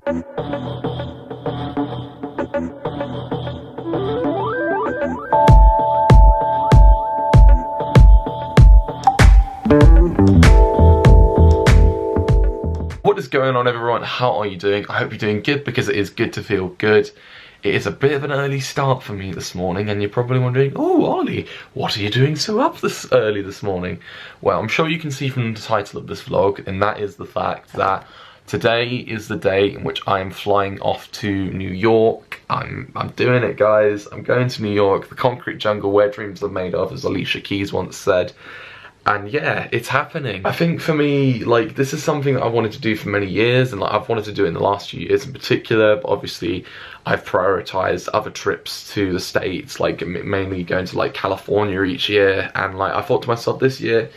What is going on, everyone? How are you doing? I hope you're doing good, because it is good to feel good. It is a bit of an early start for me this morning, and you're probably wondering, oh, Ollie, what are you doing so up this early this morning? Well, I'm sure you can see from the title of this vlog, and that is the fact that today is the day in which I am flying off to New York. I'm doing it, guys. I'm going to New York, the concrete jungle where dreams are made of, as Alicia Keys once said. And yeah, it's happening. I think for me, like, this is something that I wanted to do for many years, and like, I've wanted to do it in the last few years in particular, but obviously I've prioritized other trips to the States, like mainly going to like California each year, and like I thought to myself this year,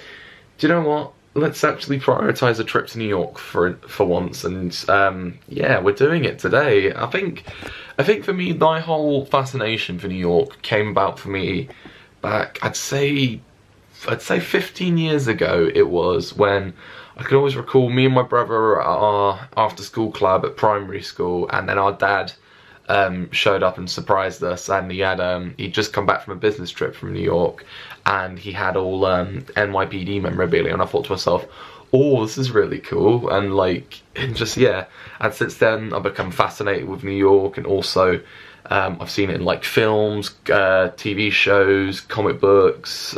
do you know what? Let's actually prioritize a trip to New York for once, and yeah, we're doing it today. I think for me, my whole fascination for New York came about for me back, I'd say 15 years ago it was, when I could always recall me and my brother at our after school club at primary school, and then our dad showed up and surprised us, and he'd just come back from a business trip from New York, and he had all NYPD memorabilia, and I thought to myself, oh, this is really cool, and like, and since then I've become fascinated with New York, and also I've seen it in like films, TV shows, comic books,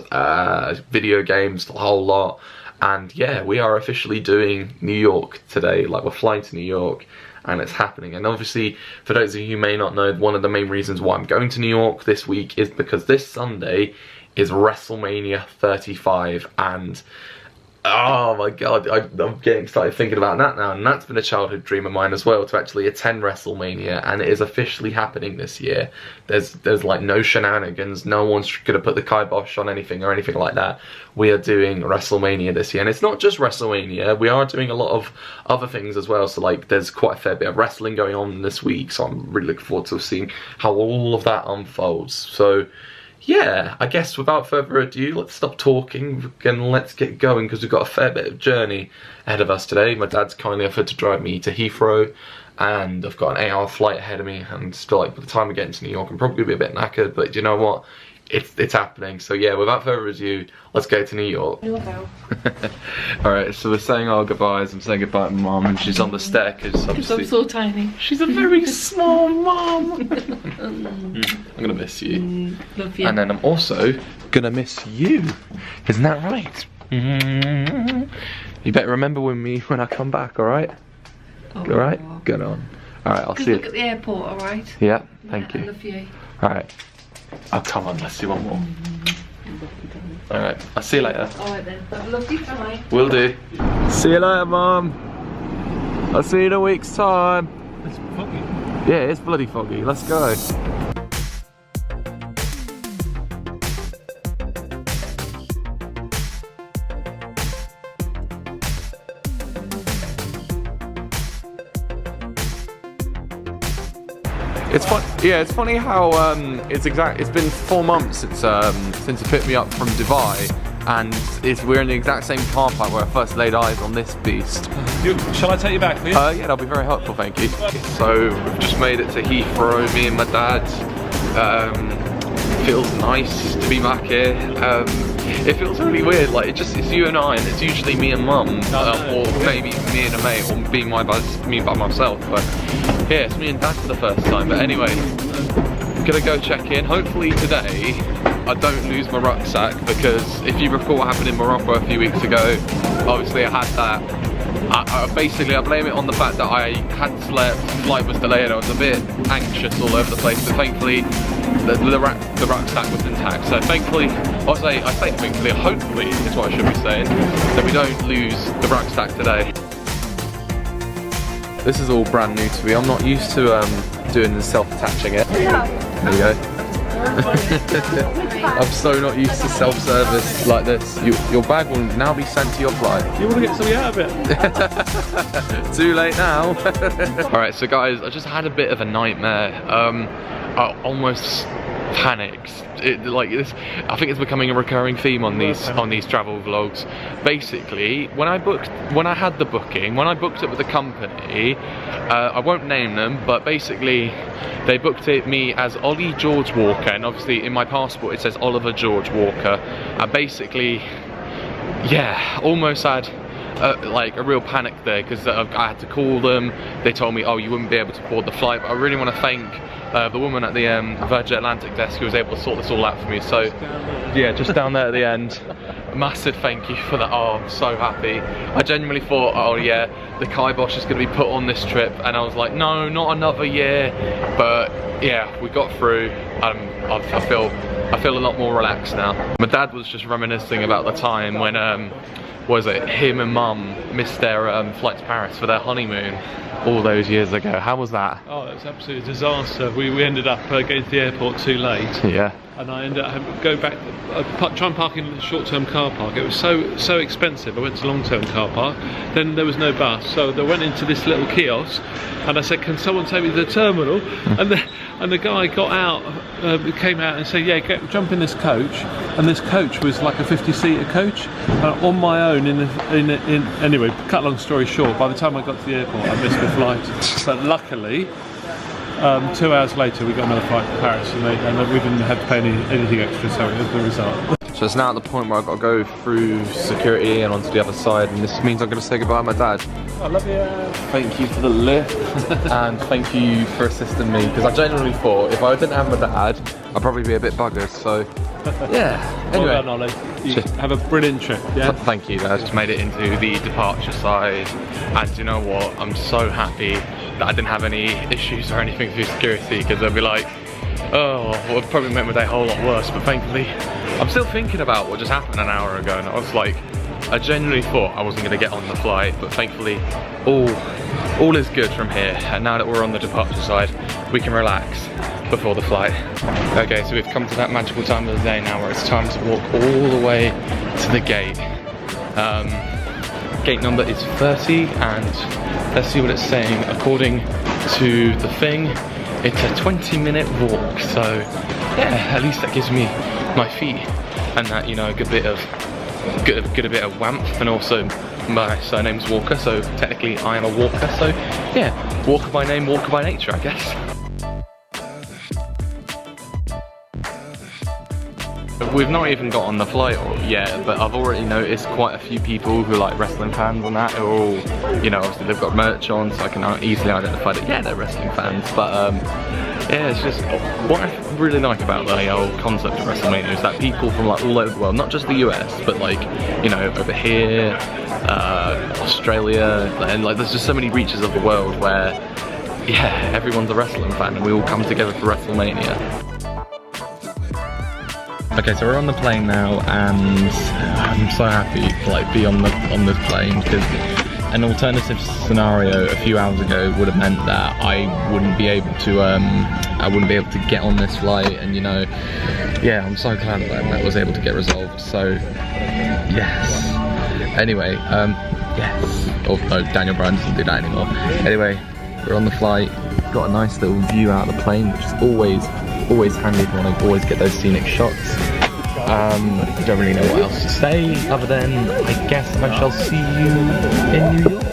video games, the whole lot. And yeah, we are officially doing New York today. Like, we're flying to New York, and it's happening. And obviously, for those of you who may not know, one of the main reasons why I'm going to New York this week is because this Sunday is WrestleMania 35, and oh my god, I'm getting started thinking about that now, and that's been a childhood dream of mine as well, to actually attend WrestleMania, and it is officially happening this year. There's like no shenanigans, no one's gonna put the kibosh on anything or anything like that. We are doing WrestleMania this year, and it's not just WrestleMania, we are doing a lot of other things as well, so like there's quite a fair bit of wrestling going on this week, so I'm really looking forward to seeing how all of that unfolds. So yeah, I guess without further ado, let's stop talking and let's get going, because we've got a fair bit of journey ahead of us today. My dad's kindly offered to drive me to Heathrow, and I've got an 8-hour flight ahead of me, and still, like, by the time we get into New York, I'm probably gonna be a bit knackered, but you know what? It's happening. So yeah, without further ado, let's go to New York. Alright, so we're saying our goodbyes. I'm saying goodbye to Mum, and she's on the stair because obviously I'm so tiny. she's a very small mum. I'm gonna miss you. Love you. And then I'm also gonna miss you. Isn't that right? You better remember when I come back, alright? Oh, Alright? Good on. Alright, I'll see you. Look at the airport, alright? Yeah, thank you. I love you. Alright. Oh, come on, let's do one more. Alright, I'll see you later. Alright then, have a lovely time. Will do. See you later, Mum. I'll see you in a week's time. It's foggy. Yeah, it's bloody foggy. Let's go. It's fun. Yeah, it's funny how it's been 4 months since he picked me up from Dubai, and we're in the exact same car park where I first laid eyes on this beast. Shall I take you back, please? Yeah, that'll be very helpful, thank you. So we've just made it to Heathrow, me and my dad. Feels nice to be back here. It feels really weird, like it's you and I, and it's usually me and Mum, or maybe me and a mate, or me by myself, but yeah, it's me and Dad for the first time. But anyway, I'm gonna go check in. Hopefully today I don't lose my rucksack, because if you recall what happened in Morocco a few weeks ago, obviously I had that. Basically I blame it on the fact that I hadn't slept, flight was delayed, I was a bit anxious all over the place, but thankfully the rucksack was intact. So thankfully, I say thankfully, hopefully is what I should be saying, that we don't lose the rucksack today. This is all brand new to me. I'm not used to doing the self-attaching it. There you go. I'm so not used to self-service like this. Your bag will now be sent to your flight. You want to get something out of it? Too late now. Alright, so guys, I just had a bit of a nightmare. I almost panicked. Like this, I think it's becoming a recurring theme on these travel vlogs. Basically, when I booked it with the company, I won't name them, but basically they booked me as Ollie George Walker, and obviously in my passport it says Oliver George Walker. And basically, yeah, almost had like a real panic there, because I had to call them. They told me, oh, you wouldn't be able to board the flight, but I really want to thank the woman at the Virgin Atlantic desk who was able to sort this all out for me. So yeah, just down there at the end, massive thank you for that. Oh, I'm so happy. I genuinely thought, oh yeah, the kibosh is going to be put on this trip, and I was like, no, not another year. But yeah, we got through. I feel a lot more relaxed now. My dad was just reminiscing about the time when was it him and mum missed their flight to Paris for their honeymoon all those years ago. How was that? Oh, it was absolutely a disaster. We ended up getting to the airport too late. Yeah. And I ended up having to go back, try and park in the short-term car park. It was so expensive. I went to long-term car park. Then there was no bus, so I went into this little kiosk, and I said, "Can someone take me to the terminal?" And the guy got out, came out and said, "Yeah, jump in this coach." And this coach was like a 50-seater coach. On my own, anyway, cut long story short, by the time I got to the airport, I missed the flight. But luckily, 2 hours later we got another flight to Paris, and we didn't have to pay anything extra, so it was the result. So it's now at the point where I've got to go through security and onto the other side, and this means I'm going to say goodbye to my dad. I love you. Thank you for the lift, and thank you for assisting me, because I genuinely thought if I didn't have my dad, I'd probably be a bit buggered, so yeah. Anyway. Well done, Ollie. You have a brilliant trip, yeah? Thank you. I just made it into the departure side, and you know what? I'm so happy that I didn't have any issues or anything through security, because they'd be like, oh, well, it probably made my day a whole lot worse. But thankfully, I'm still thinking about what just happened an hour ago, and I was like, I genuinely thought I wasn't going to get on the flight, but thankfully, all is good from here. And now that we're on the departure side, we can relax before the flight. Okay, so we've come to that magical time of the day now where it's time to walk all the way to the gate. Gate number is 30, and let's see what it's saying. According to the thing, it's a 20-minute walk, so yeah, at least that gives me my feet and that, you know, a good bit of warmth. And also my surname's Walker, so technically I am a walker, so yeah, walker by name, walker by nature, I guess. We've not even got on the flight yet, but I've already noticed quite a few people who are like wrestling fans and that, who are all, you know, obviously they've got merch on, so I can easily identify that, yeah, they're wrestling fans. But yeah, it's just what I really like about the whole concept of WrestleMania is that people from like all over the world, not just the US, but like, you know, over here, Australia, and like there's just so many reaches of the world where, yeah, everyone's a wrestling fan and we all come together for WrestleMania. Okay, so we're on the plane now, and I'm so happy to like be on this plane, because an alternative scenario a few hours ago would have meant that I wouldn't be able to get on this flight, and you know, yeah, I'm so glad that was able to get resolved. So yes. Anyway, yes. Oh no, Daniel Bryan doesn't do that anymore. Anyway, we're on the flight. Got a nice little view out of the plane, which is always handy if you want to always get those scenic shots. Don't really know what else to say other than I guess I shall see you in New York.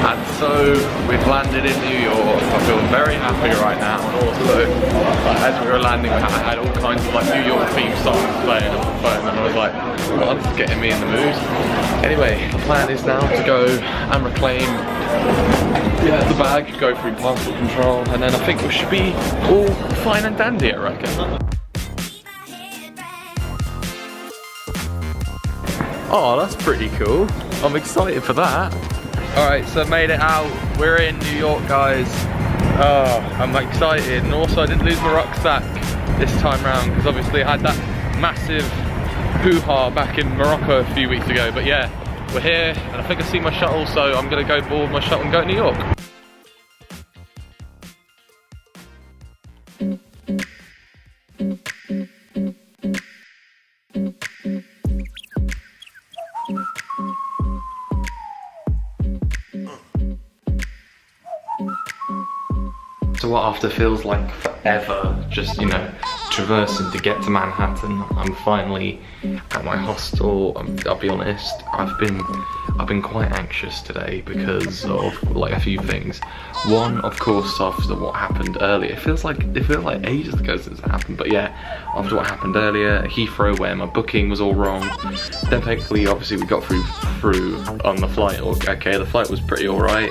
And so we've landed in New York. I feel very happy right now, and also as we were landing I had all kinds of like New York themed songs playing on the phone, and I was like, well, this is getting me in the mood. Anyway, the plan is now to go and reclaim the bag, go through passport control, and then I think we should be all fine and dandy, I reckon. Oh, that's pretty cool. I'm excited for that. Alright, so made it out. We're in New York, guys. Oh, I'm excited. And also I didn't lose my rucksack this time round, because obviously I had that massive hoo-ha back in Morocco a few weeks ago. But yeah, we're here, and I think I see my shuttle, so I'm gonna go board my shuttle and go to New York. So what after feels like forever, just, you know, traversing to get to Manhattan, I'm finally at my hostel. I'll be honest, I've been quite anxious today because of like a few things. One, of course, after what happened earlier. It feels like ages ago since it happened, but yeah, after what happened earlier, Heathrow, where my booking was all wrong. Then thankfully, obviously, we got through on the flight. Okay, the flight was pretty alright.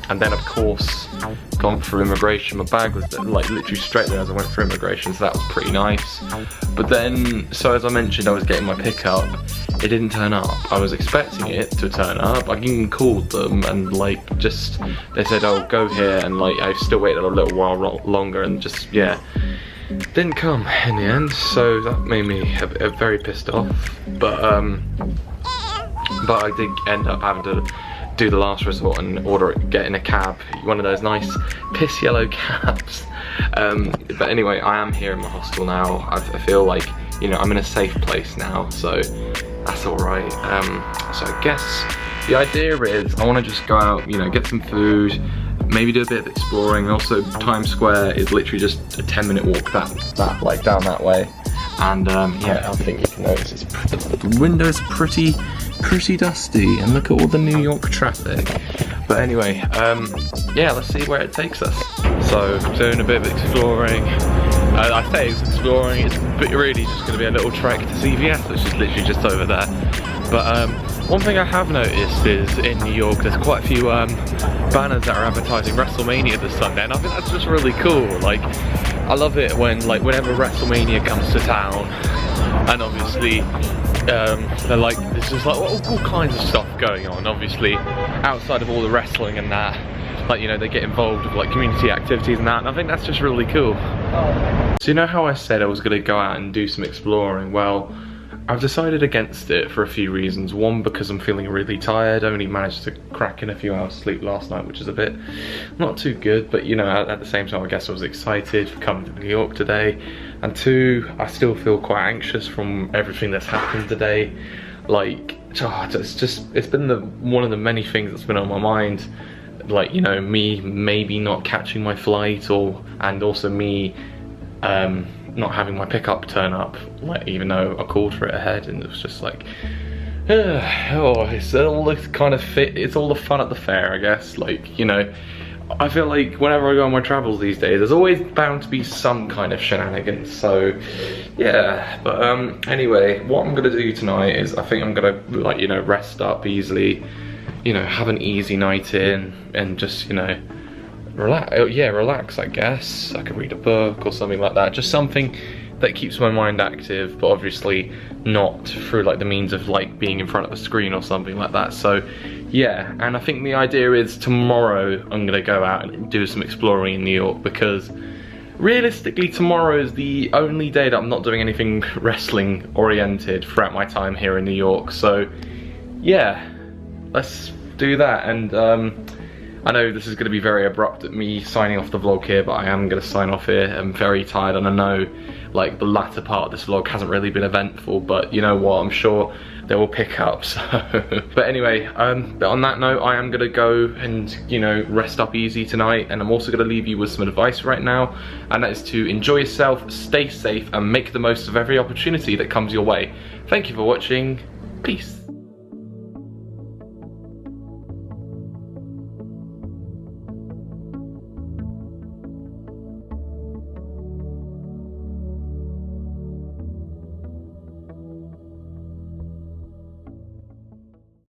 And then of course, gone through immigration. My bag was like literally straight there as I went through immigration, so that was pretty nice. But then, so as I mentioned, I was getting my pickup. It didn't turn up. I was expecting it to turn up. I even called them and like just, they said, oh, go here, and like I still waited a little while longer, and just, yeah, didn't come in the end. So that made me very pissed off. But I did end up having to do the last resort and get in a cab, one of those nice piss yellow cabs. But anyway, I am here in my hostel now. I feel like, you know, I'm in a safe place now, so that's all right. So I guess the idea is I want to just go out, you know, get some food, maybe do a bit of exploring. Also, Times Square is literally just a 10-minute walk that like down that way. And yeah, I think you can notice the window's pretty dusty, and look at all the New York traffic. But anyway, yeah, let's see where it takes us. So, doing a bit of exploring. I say it's exploring, it's really just going to be a little trek to CVS, which is literally just over there. But one thing I have noticed is in New York, there's quite a few banners that are advertising WrestleMania this Sunday, and I think that's just really cool. Like, I love it when, like, whenever WrestleMania comes to town, and obviously they're like, there's just like all kinds of stuff going on, obviously outside of all the wrestling and that, like, you know, they get involved with like community activities and that, and I think that's just really cool. So you know how I said I was going to go out and do some exploring? Well, I've decided against it for a few reasons. One, because I'm feeling really tired. I only managed to crack in a few hours sleep last night, which is a bit not too good, but you know, at the same time I guess I was excited for coming to New York today. And two, I still feel quite anxious from everything that's happened today. Like, it's been one of the many things that's been on my mind. Like, you know, me maybe not catching my flight, and also me not having my pickup turn up, like, even though I called for it ahead, and it was just like, oh, it's all the kind of it's all the fun at the fair, I guess. Like, you know, I feel like whenever I go on my travels these days, there's always bound to be some kind of shenanigans. So yeah, but anyway, what I'm gonna do tonight is I think I'm gonna, like, you know, rest up easily, you know, have an easy night in, and just, you know, relax, I guess. I could read a book or something like that, just something that keeps my mind active, but obviously not through like the means of like being in front of a screen or something like that. So yeah, and I think the idea is tomorrow I'm gonna go out and do some exploring in New York, because realistically tomorrow is the only day that I'm not doing anything wrestling oriented throughout my time here in New York. So yeah, let's do that. And I know this is going to be very abrupt at me signing off the vlog here, but I am going to sign off here. I'm very tired, and I know like the latter part of this vlog hasn't really been eventful, but you know what, I'm sure they will pick up. So but anyway, on that note, I am going to go and, you know, rest up easy tonight, and I'm also going to leave you with some advice right now, and that is to enjoy yourself, stay safe, and make the most of every opportunity that comes your way. Thank you for watching. Peace.